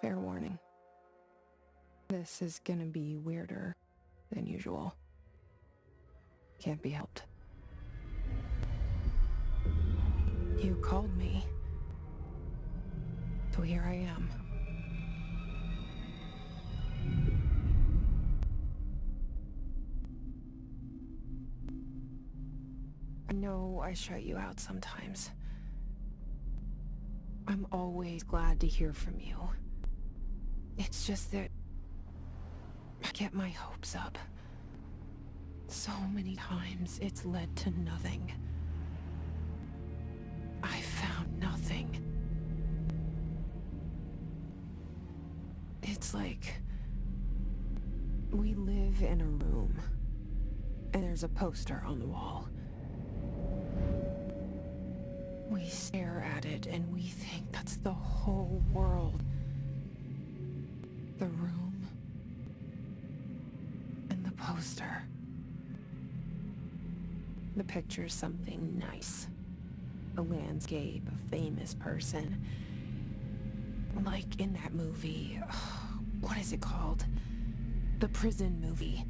Fair warning. This is gonna be weirder than usual. Can't be helped. You called me. So here I am. I know I shut you out sometimes. I'm always glad to hear from you. It's just that I get my hopes up. So many times it's led to nothing. I found nothing. It's like we live in a room and there's a poster on the wall. We stare at it and we think that's the whole world. The room and the poster. The picture's something nice. A landscape, a famous person. Like in that movie, what is it called? The prison movie.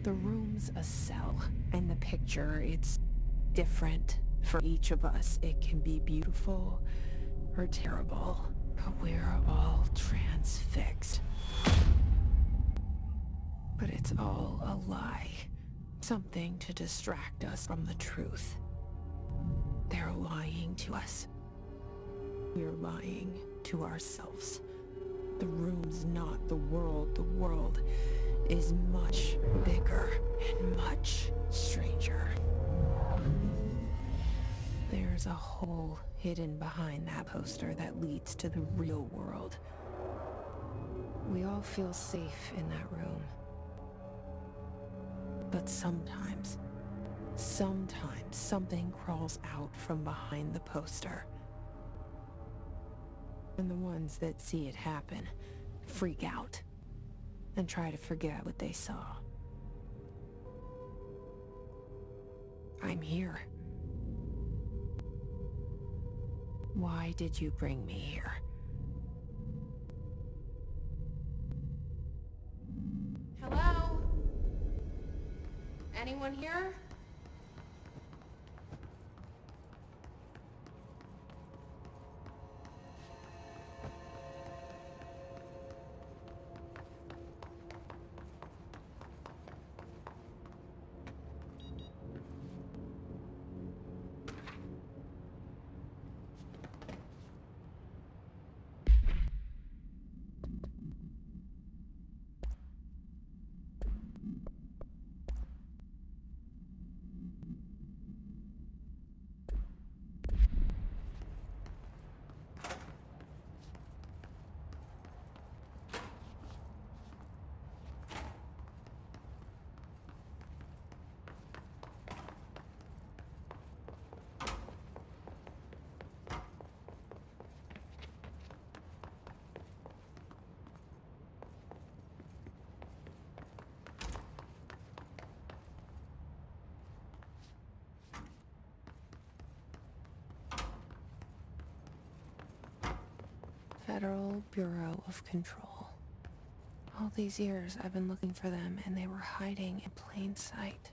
The room's a cell, and the picture, it's different for each of us. It can be beautiful or terrible, but we're all transfixed. But it's all a lie. Something to distract us from the truth. They're lying to us. We're lying to ourselves. The room's not the world. The world is much bigger and much stranger. There's a hole hidden behind that poster that leads to the real world. We all feel safe in that room. But sometimes something crawls out from behind the poster. And the ones that see it happen freak out and try to forget what they saw. I'm here. Why did you bring me here? Hello? Anyone here? Federal Bureau of Control. All these years I've been looking for them and they were hiding in plain sight.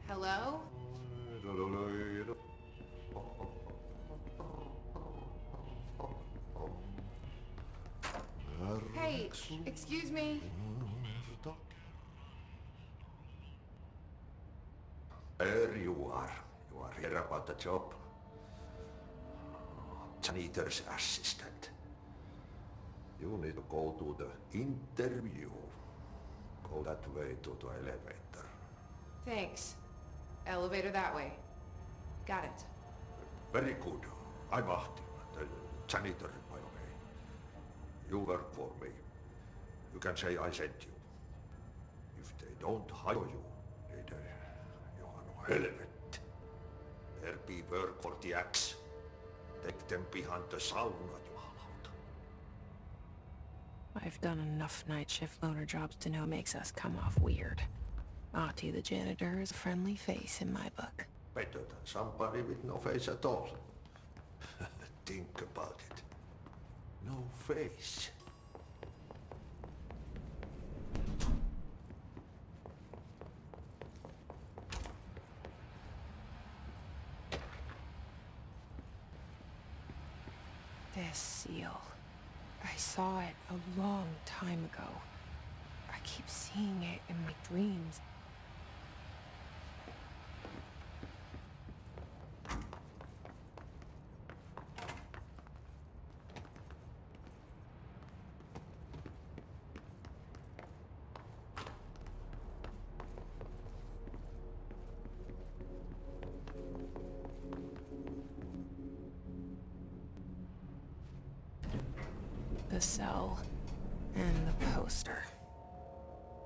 Hello? Hey, excuse me. There you are. You are Hear about the job? Janitor's assistant. You need to go to the interview. Go that way to the elevator. Thanks. Elevator that way. Got it. Very good. I'm Ahti, the janitor, by the way. You work for me. You can say I sent you. If they don't hire you, you are no helmet. There be work for the axe. Take them behind the sauna, jumalauta. I've done enough night shift loner jobs to know it makes us come off weird. Ahti the janitor is a friendly face in my book. Better than somebody with no face at all. Think about it. No face. This seal. I saw it a long time ago. I keep seeing it in my dreams. The cell and the poster.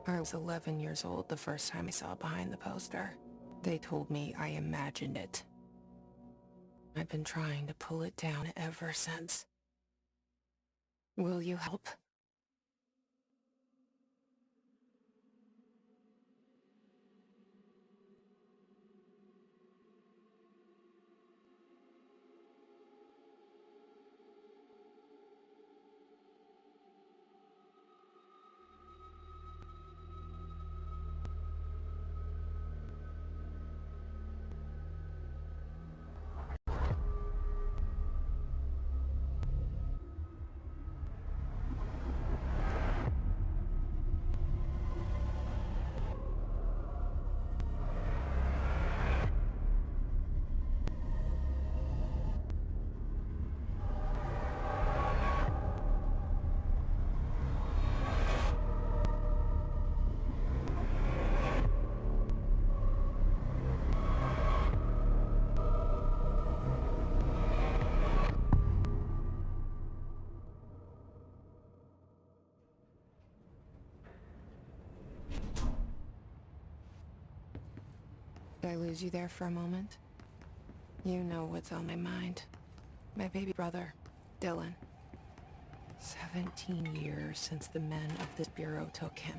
I was 11 years old the first time I saw behind the poster. They told me I imagined it. I've been trying to pull it down ever since. Will you help? Did I lose you there for a moment? You know what's on my mind. My baby brother, Dylan. 17 years since the men of this bureau took him.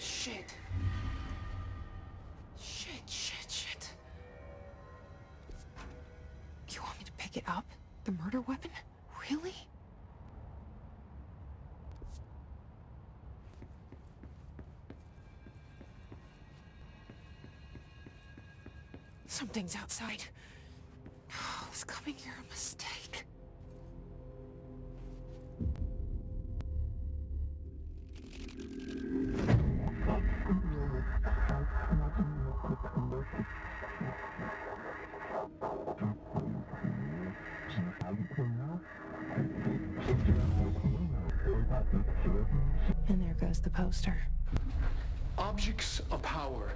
Shit. Shit. You want me to pick it up? The murder weapon? Really? Something's outside. Was coming here a mistake? And there goes the poster. Objects of power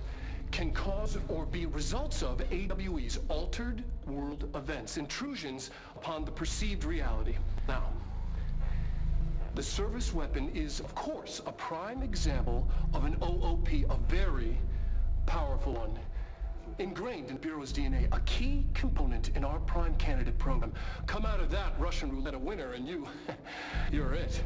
can cause or be results of AWE's altered world events, intrusions upon the perceived reality. Now, The service weapon is, of course, a prime example of an OOP, a very powerful one. Ingrained in Bureau's DNA, a key component in our prime candidate program. Come out of that Russian roulette a winner and you're it.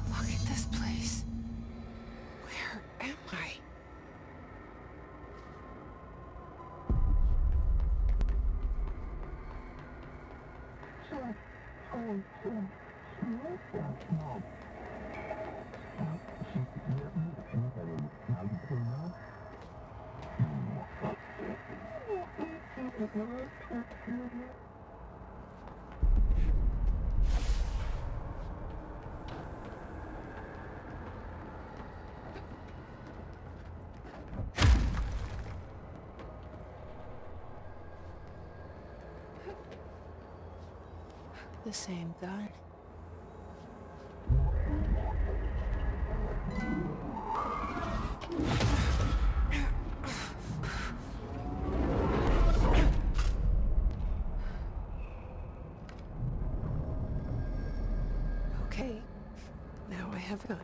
Look at this place. Where am I? The same gun. Okay, now I have a gun.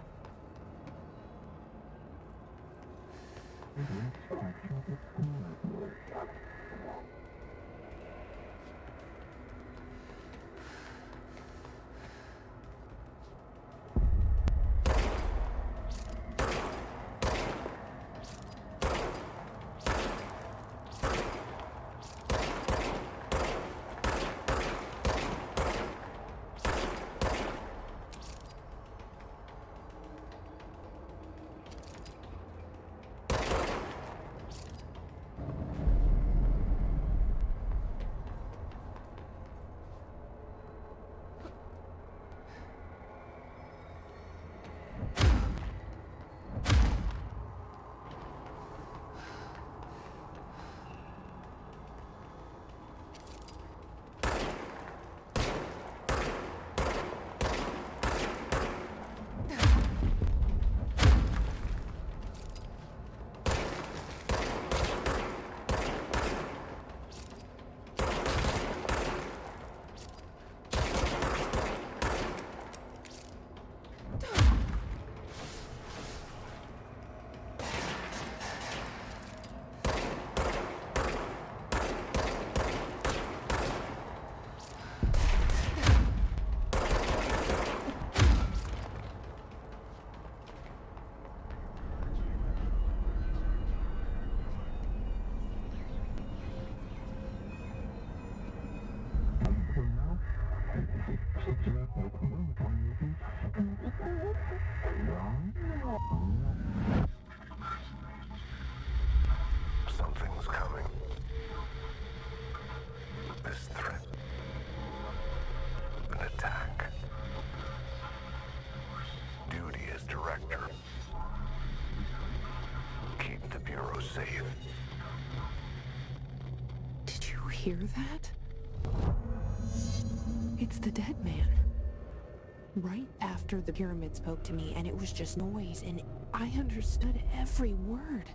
Something's coming. This threat. An attack. Duty as director. Keep the Bureau safe. Did you hear that? It's the dead man. Right after the pyramid spoke to me, and it was just noise, and I understood every word.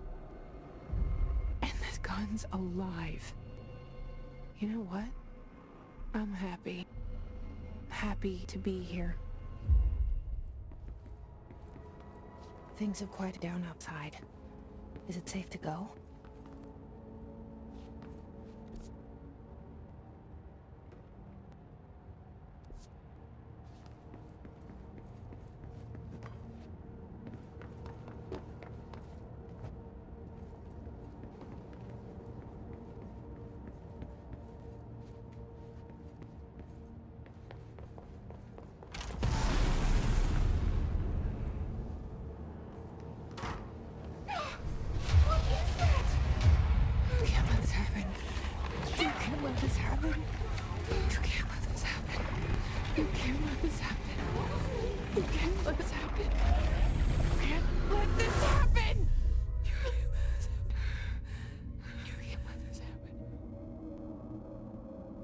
And this gun's alive. You know what? I'm happy. Happy to be here. Things have quieted down outside. Is it safe to go?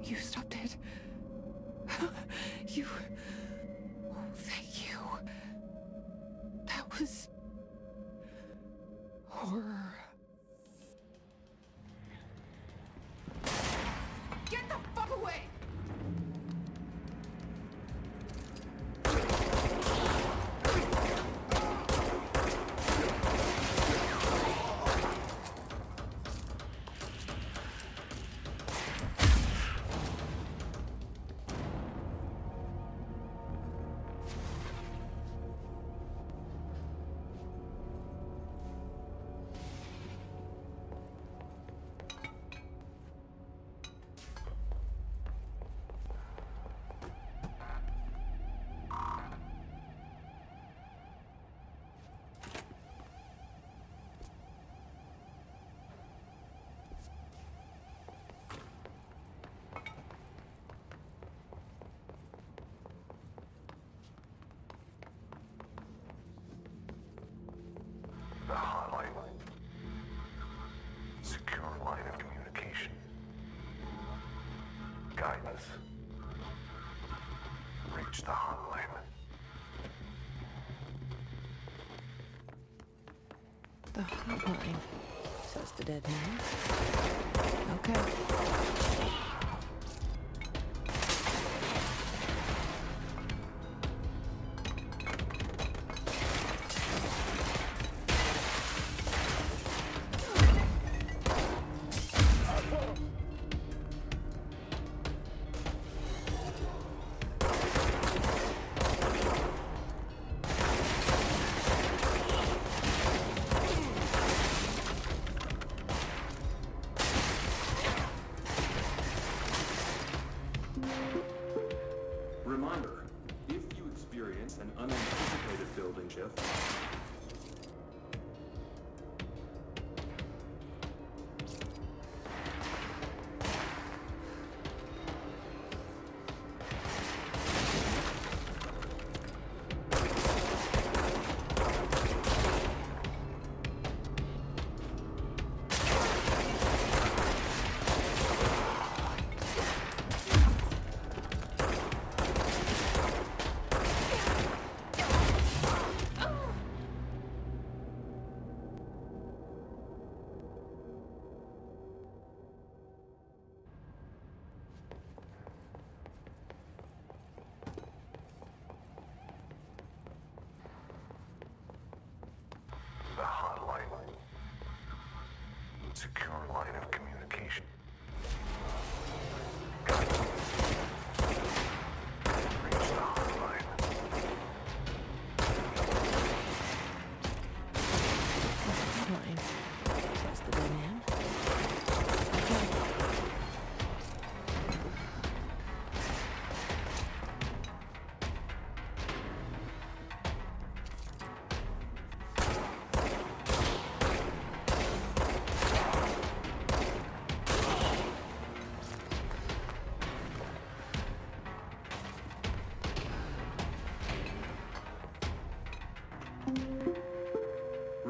You stopped it. You... Oh, thank you. That was... horror. guidance. Reach the hotline. The hotline, says the dead man. Okay. Reminder, if you experience an unanticipated building shift, The hotline. Secure line of communication. Guidance. Reach the hotline. Hotline, says the dead man. Okay.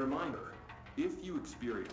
reminder, if you experience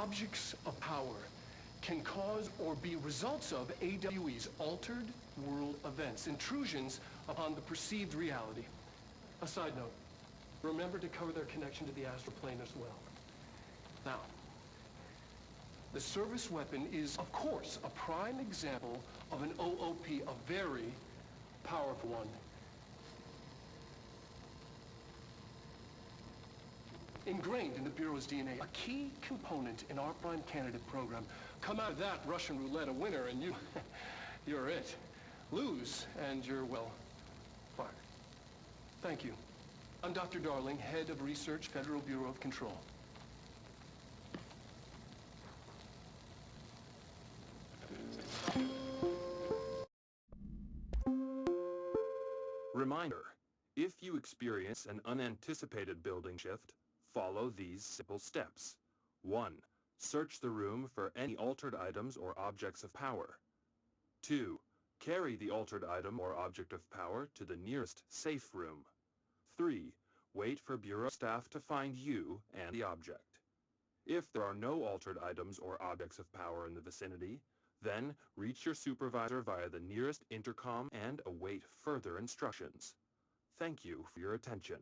Objects of power can cause or be results of AWE's altered world events, intrusions upon the perceived reality. A side note, remember to cover their connection to the astral plane as well. Now, the service weapon is, of course, a prime example of an OOP, a very powerful one. Ingrained in the Bureau's DNA, a key component in our prime candidate program. Come out of that Russian roulette a winner and you're it. Lose and you're, well, fired. Thank you. I'm Dr. Darling, Head of Research, Federal Bureau of Control. Reminder, if you experience an unanticipated building shift, follow these simple steps. 1. Search the room for any altered items or objects of power. 2. Carry the altered item or object of power to the nearest safe room. 3. Wait for Bureau staff to find you and the object. If there are no altered items or objects of power in the vicinity, then reach your supervisor via the nearest intercom and await further instructions. Thank you for your attention.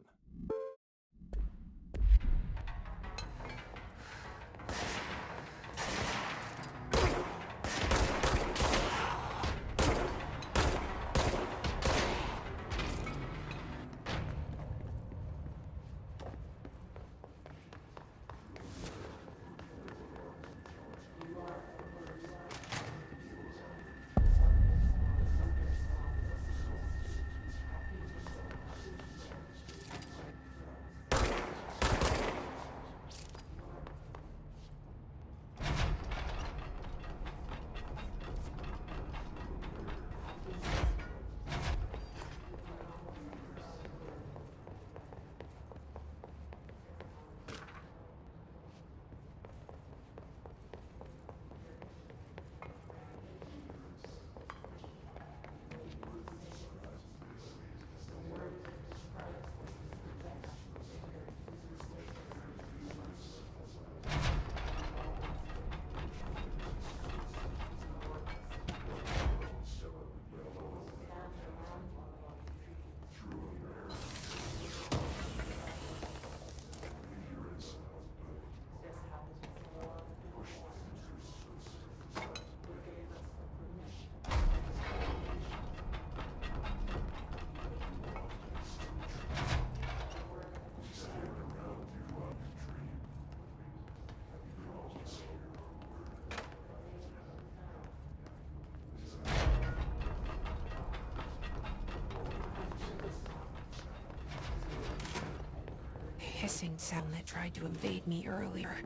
hissing sound that tried to invade me earlier.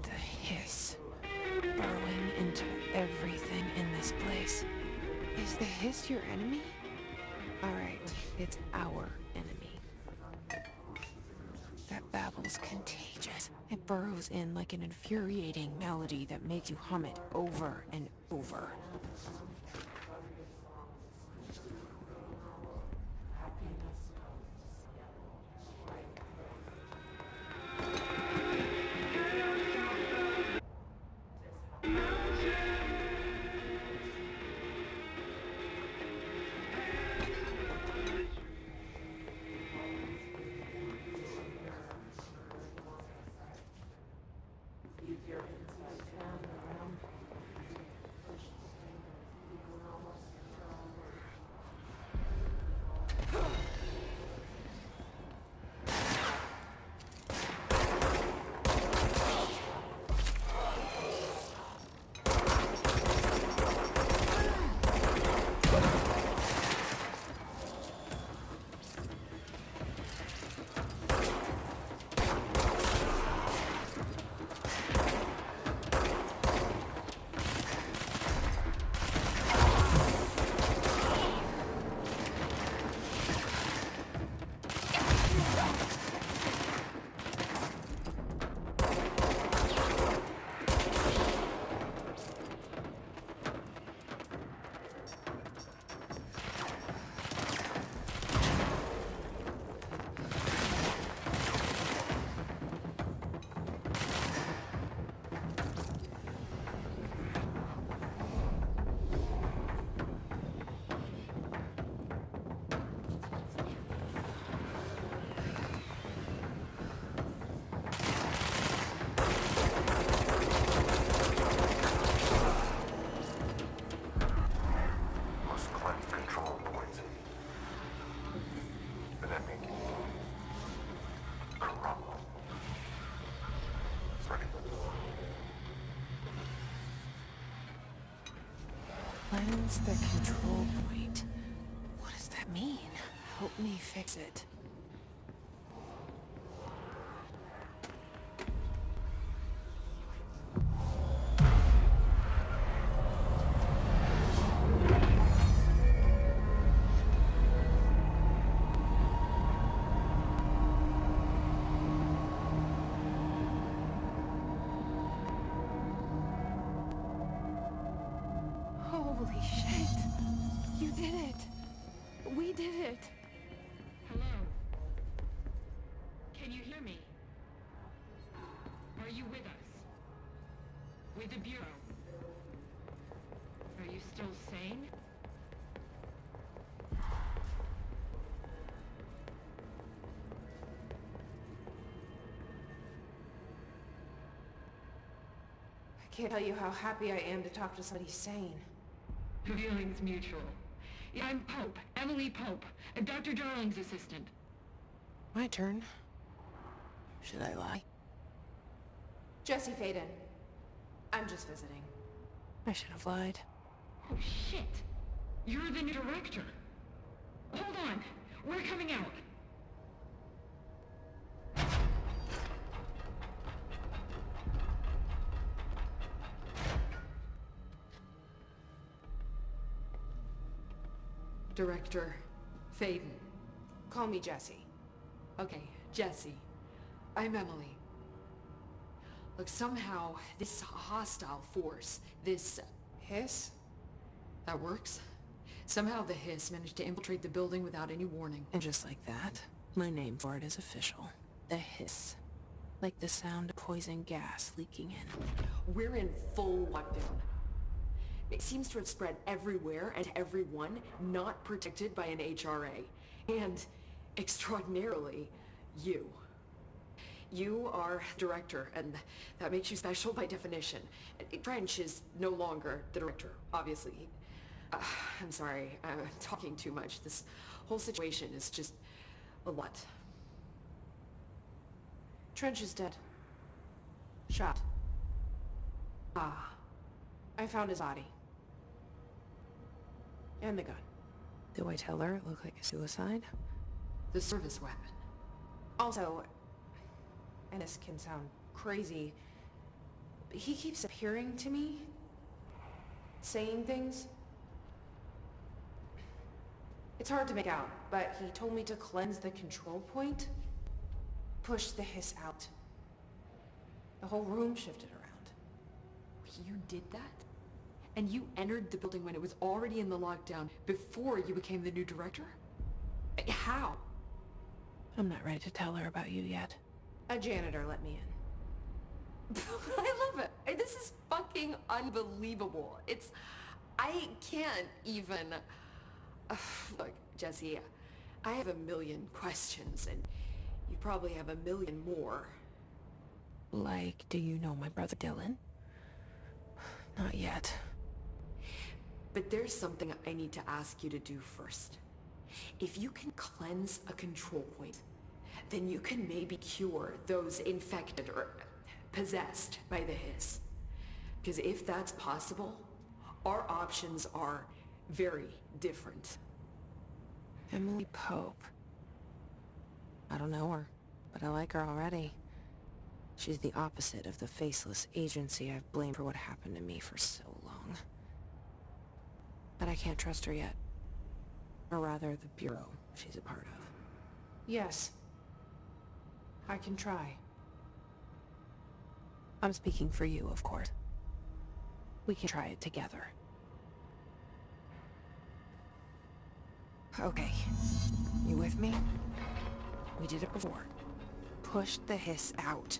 The hiss. Burrowing into everything in this place. Is the hiss your enemy? Alright, it's our enemy. That babble's contagious. It burrows in like an infuriating melody that makes you hum it over and over. Must cleanse control points. Enemy. Corrupt. Ready. Cleanse the control point. What does that mean? Help me fix it. Holy shit! You did it! We did it! Hello? Can you hear me? Are you with us? With the Bureau? Are you still sane? I can't tell you how happy I am to talk to somebody sane. The feeling's mutual. Yeah, I'm Pope. Emily Pope. Dr. Darling's assistant. My turn. Should I lie? Jesse Faden. I'm just visiting. I should have lied. Oh, shit. You're the new director. Hold on. We're coming out. Director Faden. Call me Jesse. Okay, Jesse. I'm Emily. Look, somehow this hostile force, this... Hiss? that works? Somehow the hiss managed to infiltrate the building without any warning. And just like that, my name for it is official. The hiss. Like the sound of poison gas leaking in. We're in full lockdown. It seems to have spread everywhere and to everyone not protected by an HRA. And, extraordinarily, you. You are director, and that makes you special by definition. Trench is no longer the director, obviously. I'm sorry, I'm talking too much. This whole situation is just a lot. Trench is dead. Shot. Ah, I found his body. And the gun. Do I tell her it looked like a suicide? the service weapon. Also, and this can sound crazy, but he keeps appearing to me, saying things. It's hard to make out, but he told me to cleanse the control point, push the hiss out. The whole room shifted around. You did that? And you entered the building when it was already in the lockdown before you became the new director? How? I'm not ready to tell her about you yet. A janitor let me in. I love it. This is fucking unbelievable. I can't even... Look, Jesse, I have a million questions, and you probably have a million more. Like, do you know my brother Dylan? Not yet. But there's something I need to ask you to do first. If you can cleanse a control point, then you can maybe cure those infected or possessed by the hiss. Because if that's possible, our options are very different. Emily Pope. I don't know her, but I like her already. She's the opposite of the faceless agency I've blamed for what happened to me for so long. But I can't trust her yet. Or rather, the bureau she's a part of. Yes. I can try. I'm speaking for you, of course. We can try it together. Okay. You with me? We did it before. Push the hiss out.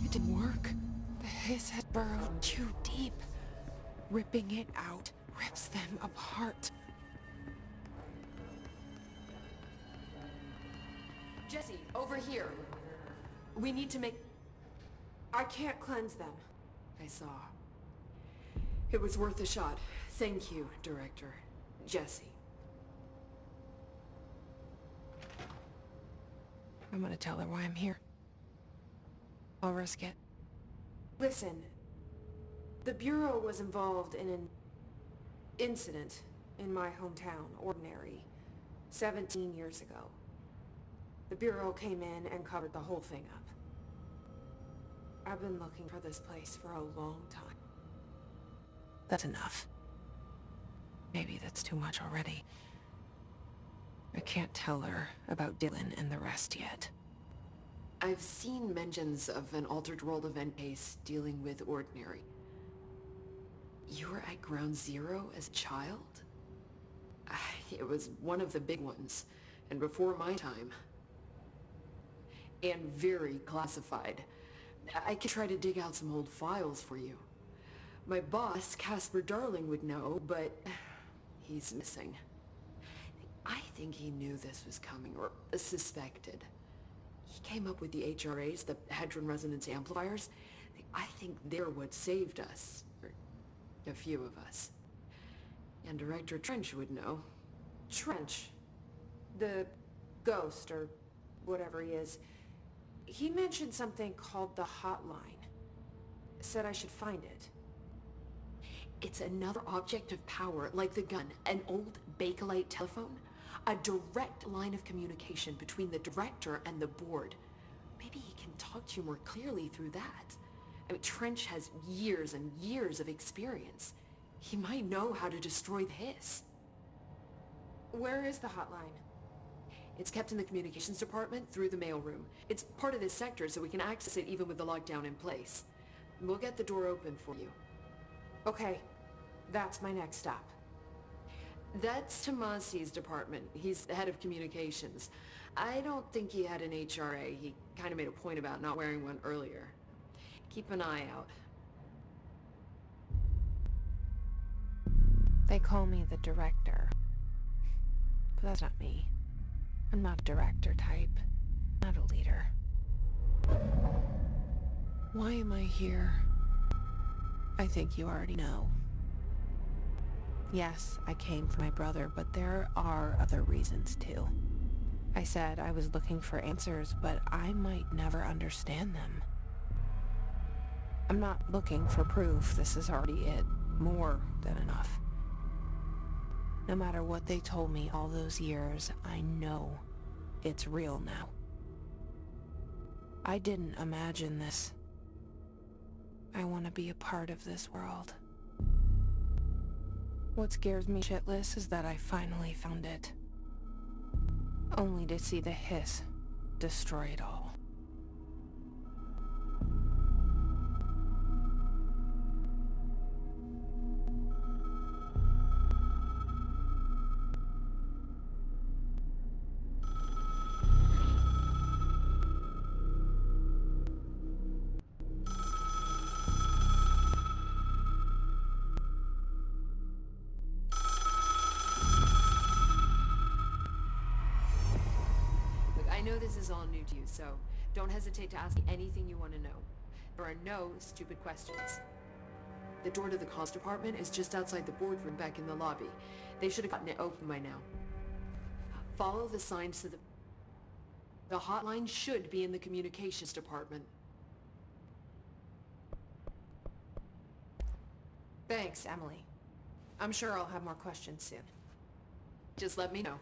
It didn't work. The hiss had burrowed too deep. Ripping it out rips them apart. Jesse, over here. We need to make... I can't cleanse them. I saw. It was worth a shot. Thank you, Director. Jesse. I'm gonna tell her why I'm here. I'll risk it. Listen, the Bureau was involved in an incident in my hometown, Ordinary, 17 years ago. The Bureau came in and covered the whole thing up. I've been looking for this place for a long time. That's enough. Maybe that's too much already. I can't tell her about Dylan and the rest yet. I've seen mentions of an Altered World event case dealing with Ordinary. You were at Ground Zero as a child? It was one of the big ones, and before my time. And very classified. I could try to dig out some old files for you. My boss, Casper Darling, would know, but he's missing. I think he knew this was coming, or suspected. He came up with the HRAs, the Hadron Resonance Amplifiers. I think they're what saved us, or a few of us. And Director Trench would know. Trench, the ghost, or whatever he is, he mentioned something called the hotline. Said I should find it. It's another object of power, like the gun, an old Bakelite telephone. A direct line of communication between the director and the board. Maybe he can talk to you more clearly through that. I mean, Trench has years and years of experience. He might know how to destroy the hiss. Where is the hotline? It's kept in the communications department through the mailroom. It's part of this sector, so we can access it even with the lockdown in place. We'll get the door open for you. Okay, that's my next stop. That's Tomasi's department. He's the head of communications. I don't think he had an HRA. He kind of made a point about not wearing one earlier. Keep an eye out. They call me the director. But that's not me. I'm not a director type. Not a leader. Why am I here? I think you already know. Yes, I came for my brother, but there are other reasons too. I said I was looking for answers, but I might never understand them. I'm not looking for proof. This is already it. More than enough. No matter what they told me all those years, I know it's real now. I didn't imagine this. I want to be a part of this world. What scares me shitless is that I finally found it. Only to see the hiss destroy it all. I know this is all new to you, so don't hesitate to ask me anything you want to know. There are no stupid questions. The door to the comms department is just outside the boardroom back in the lobby. They should have gotten it open by now. Follow the signs to the hotline should be in the communications department. Thanks, Emily. I'm sure I'll have more questions soon. Just let me know.